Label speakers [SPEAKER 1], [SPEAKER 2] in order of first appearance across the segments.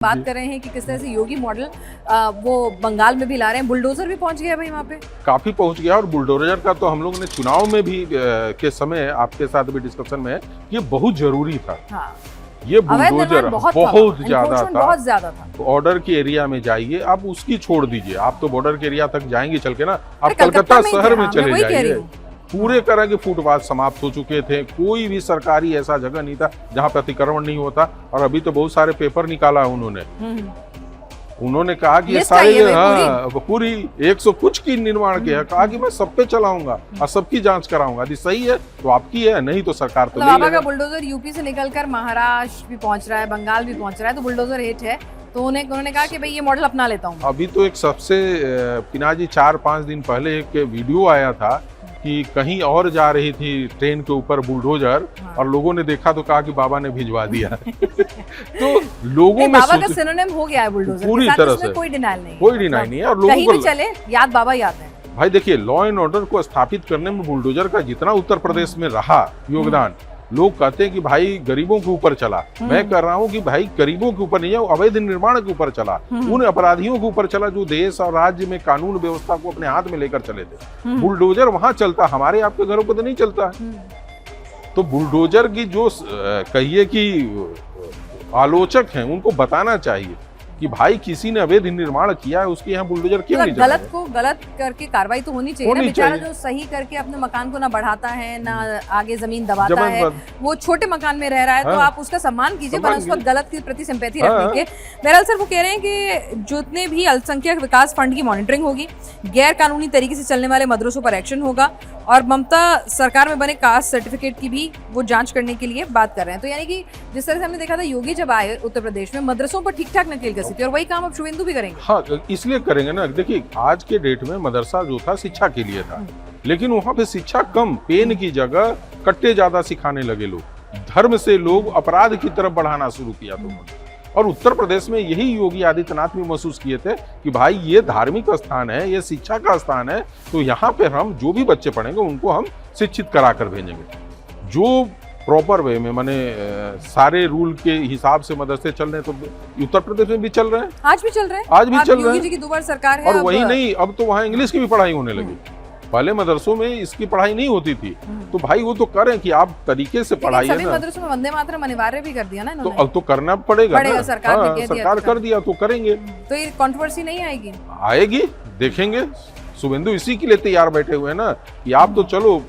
[SPEAKER 1] बात कर रहे हैं कि किस तरह से योगी मॉडल वो बंगाल में भी ला रहे हैं। बुलडोजर भी पहुंच गया भाई वहाँ पे,
[SPEAKER 2] काफी पहुंच गया। और बुलडोजर का तो हम लोगों ने चुनाव में भी के समय आपके साथ भी डिस्कशन में ये बहुत जरूरी था।
[SPEAKER 1] हाँ।
[SPEAKER 2] ये बुलडोजर बहुत
[SPEAKER 1] ज्यादा था।
[SPEAKER 2] बॉर्डर के एरिया में जाइए, आप उसकी छोड़ दीजिए, आप तो बॉर्डर के एरिया तक जाएंगे चल के ना, आप कलकत्ता शहर में चले जाइए, पूरे तरह के फुटपाथ समाप्त हो चुके थे। कोई भी सरकारी ऐसा जगह नहीं था जहाँ पे अतिक्रमण नहीं होता। और अभी तो बहुत सारे पेपर निकाला उन्होंने कहा कि ये सारे पूरी 100 कुछ की निर्माण किया, कहा कि मैं सब पे चलाऊंगा और सबकी जांच कराऊंगा। यदि सही है तो आपकी है, नहीं तो सरकार तो
[SPEAKER 1] बाबा का बुलडोजर यूपी से निकलकर महाराष्ट्र भी पहुंच रहा है, बंगाल भी पहुंच रहा है, तो बुलडोजर हिट है। तो उन्होंने कहा कि भाई ये मॉडल अपना लेता हूँ।
[SPEAKER 2] अभी तो एक सबसे पिनाजी 4-5 दिन पहले एक वीडियो आया था कि कहीं और जा रही थी ट्रेन के ऊपर बुलडोजर, हाँ। और लोगों ने देखा तो कहा कि बाबा ने भिजवा दिया। तो लोगों में
[SPEAKER 1] बाबा का सिनोनिम हो गया है बुलडोजर
[SPEAKER 2] पूरी तरह से,
[SPEAKER 1] कोई डिनाइल नहीं,
[SPEAKER 2] कोई डिनाइल नहीं है। और लोगों
[SPEAKER 1] कहीं भी चले याद बाबा याद है।
[SPEAKER 2] भाई देखिए, लॉ एंड ऑर्डर को स्थापित करने में बुलडोजर का जितना उत्तर प्रदेश में रहा योगदान, लोग कहते हैं कि भाई गरीबों के ऊपर चला। मैं कह रहा हूँ कि भाई गरीबों के ऊपर नहीं है, अवैध निर्माण के ऊपर चला, उन अपराधियों के ऊपर चला जो देश और राज्य में कानून व्यवस्था को अपने हाथ में लेकर चले थे। बुलडोजर वहां चलता, हमारे आपके घरों पर तो नहीं चलता है। तो बुलडोजर की जो कहिए कि आलोचक हैं उनको बताना चाहिए कि भाई किसी ने अवैध निर्माण किया है, उसके यहाँ बुलडोजर क्यों नहीं
[SPEAKER 1] गलत को गलत करके कार्रवाई तो होनी चाहिए ना। बेचारा जो सही करके अपने मकान को ना बढ़ाता है ना आगे जमीन दबाता है, वो छोटे मकान में रह रहा है, तो आप उसका सम्मान कीजिए, पर उस वक्त गलत के प्रति सिंपैथी रखने के। बहरहाल सर वो कह रहे हैं कि जितने भी अल्पसंख्यक विकास फंड की मॉनिटरिंग होगी, गैर कानूनी तरीके से चलने वाले मदरसों पर एक्शन होगा, और ममता सरकार में बने कास्ट सर्टिफिकेट की भी वो जांच करने के लिए बात कर रहे हैं। तो यानी कि जिस तरह से हमने देखा था योगी जब आए उत्तर प्रदेश में, मदरसों पर ठीक ठाक नकेल कसी थी, और वही काम अब शुभेंदु भी करेंगे।
[SPEAKER 2] हाँ, इसलिए करेंगे ना। देखिए, आज के डेट में मदरसा जो था शिक्षा के लिए था, लेकिन वहाँ पे शिक्षा कम, पेन की जगह कट्टे ज्यादा सिखाने लगे लोग, धर्म से लोग अपराध की तरफ बढ़ाना शुरू किया। तो और उत्तर प्रदेश में यही योगी आदित्यनाथ भी महसूस किए थे कि भाई ये धार्मिक स्थान है, ये शिक्षा का स्थान है, तो यहाँ पे हम जो भी बच्चे पढ़ेंगे उनको हम शिक्षित करा कर भेजेंगे। जो प्रॉपर वे में, माने सारे रूल के हिसाब से मदरसे चल रहे हैं, तो उत्तर प्रदेश में भी चल रहे हैं,
[SPEAKER 1] आज भी चल रहे हैं,
[SPEAKER 2] आज भी चल रहे हैं।
[SPEAKER 1] योगी जी की दोबारा सरकार है।
[SPEAKER 2] और वही नहीं, अब तो वहाँ इंग्लिश की भी पढ़ाई होने लगी। पहले मदरसों में इसकी पढ़ाई नहीं होती थी, तो भाई वो तो करें कि आप तरीके से पढ़ाइए ना।
[SPEAKER 1] सभी मदरसों में वंदे मातरम अनिवार्य भी कर दिया ना इन्होंने।
[SPEAKER 2] तो अब तो करना पड़ेगा ना,
[SPEAKER 1] सरकार
[SPEAKER 2] कर दिया तो करेंगे।
[SPEAKER 1] तो ये कंट्रोवर्सी नहीं आएगी?
[SPEAKER 2] आएगी, देखेंगे। शुभेंदु इसी के लिए तैयार बैठे हुए हैं ना कि आप तो चलो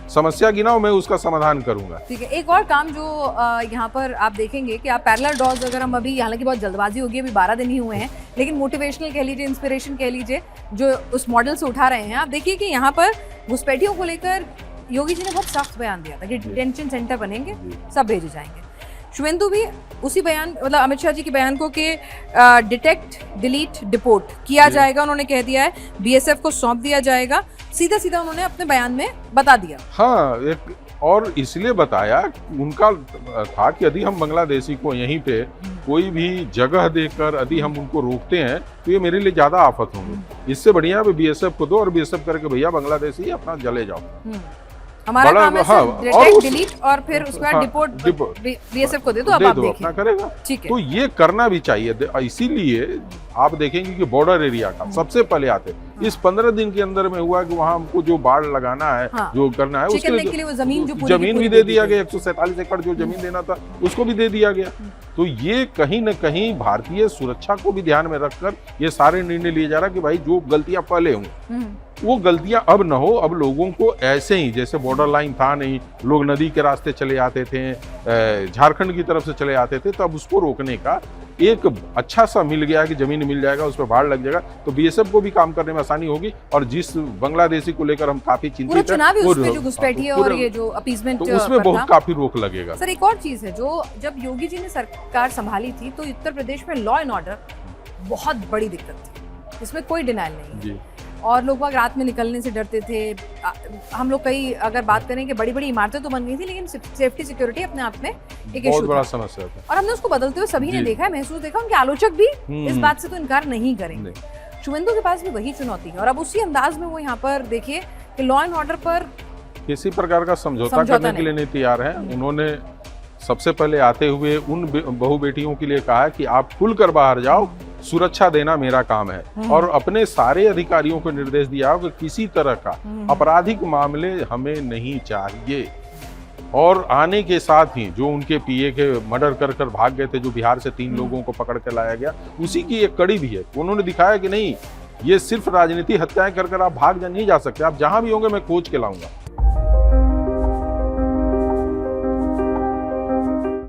[SPEAKER 2] समस्या गिनाओ, मैं उसका समाधान करूंगा।
[SPEAKER 1] ठीक है। एक और काम जो यहाँ पर आप देखेंगे कि आप पैरेलल ड्रॉज, अगर हम अभी, हालांकि बहुत जल्दबाजी होगी, अभी 12 दिन ही हुए हैं, लेकिन मोटिवेशनल कह लीजिए, इंस्पिरेशन कह लीजिए, जो उस मॉडल से उठा रहे हैं, आप देखिए कि यहाँ पर घुसपैठियों को लेकर योगी जी ने बहुत सख्त बयान दिया था कि डिटेंशन सेंटर बनेंगे, सब भेजे जाएंगे। शुभेंदु भी उसी बयान, मतलब अमित शाह जी के बयान को कि डिटेक्ट, डिलीट, डिपोर्ट किया जाएगा, उन्होंने कह दिया है, बीएसएफ को सौंप दिया जाएगा, सीधा सीधा उन्होंने अपने बयान में बता दिया।
[SPEAKER 2] हाँ, एक और इसलिए बताया, उनका था कि यदि हम बांग्लादेशी को यहीं पे कोई भी जगह देकर यदि हम उनको रोकते हैं तो ये मेरे लिए ज्यादा आफत होंगे। इससे बढ़िया बीएसएफ को दो, और बीएसएफ करके भैया बांग्लादेशी अपना जले जाओ।
[SPEAKER 1] हमारा काम है डिटेक्ट, डिलीट, और फिर उसके बाद डिपोर्ट बीएसएफ को दे दो, अब आप देखिए
[SPEAKER 2] अपना करेगा।
[SPEAKER 1] ठीक है,
[SPEAKER 2] तो ये करना भी चाहिए। इसीलिए आप देखेंगे कि बॉर्डर एरिया का सबसे पहले आते, इस 15 दिन के अंदर में हुआ कि वहाँ हमको जो बाढ़ लगाना है, जो करना है, उसके लिए वो जमीन भी दे दिया गया। 147 एकड़ जो जमीन देना था उसको भी दे दिया गया। तो ये कहीं न कहीं भारतीय सुरक्षा को भी ध्यान में रखकर ये सारे निर्णय लिए जा रहा है कि भाई जो गलतियां पहले हुई वो गलतियां अब न हो। अब लोगों को ऐसे ही, जैसे बॉर्डर लाइन था नहीं, लोग नदी के रास्ते चले आते थे, झारखंड की तरफ से चले आते थे, तो अब उसको रोकने का एक अच्छा सा मिल गया कि जमीन मिल जाएगा, उस पर बाढ़ लग जाएगा, तो बीएसएफ को भी काम करने में आसानी होगी। और जिस बांग्लादेशी को लेकर हम काफी चिंतित हैं,
[SPEAKER 1] जो घुसपैठी और ये जो अपीसमेंट,
[SPEAKER 2] तो उसमें बहुत काफी रोक लगेगा।
[SPEAKER 1] सर एक और चीज है, जो जब योगी जी ने सरकार संभाली थी तो उत्तर प्रदेश में लॉ एंड ऑर्डर बहुत बड़ी दिक्कत थी, इसमें कोई डिनाइल नहीं है, और लोग बाग रात में निकलने से डरते थे। हम लोग कई, अगर बात करें कि बड़ी बड़ी इमारतें तो बन गई थी, लेकिन सेफ्टी सिक्योरिटी अपने आप में एक इशू
[SPEAKER 2] बड़ा समस्या था,
[SPEAKER 1] और हमने उसको बदलते हुए सभी ने देखा है, महसूस देखा। उनके आलोचक भी इस बात से तो इनकार नहीं करेंगे। शुभेंदु के पास भी वही चुनौती है, और अब उसी अंदाज में वो यहाँ पर देखिए कि लॉ एंड ऑर्डर पर
[SPEAKER 2] किसी प्रकार का समझौता करने के लिए नहीं तैयार है। उन्होंने सबसे पहले आते हुए उन बहू बेटियों के लिए कहा कि आप खुलकर बाहर जाओ, सुरक्षा देना मेरा काम है। और अपने सारे अधिकारियों को निर्देश दिया कि किसी तरह का आपराधिक मामले हमें नहीं चाहिए। और आने के साथ ही जो उनके पीए के मर्डर कर कर भाग गए थे, जो बिहार से 3 लोगों को पकड़ के लाया गया, उसी की एक कड़ी भी है। उन्होंने दिखाया कि नहीं, ये सिर्फ राजनीति हत्याएं कर कर आप भाग नहीं जा सकते, आप जहां भी होंगे मैं खोज के लाऊंगा।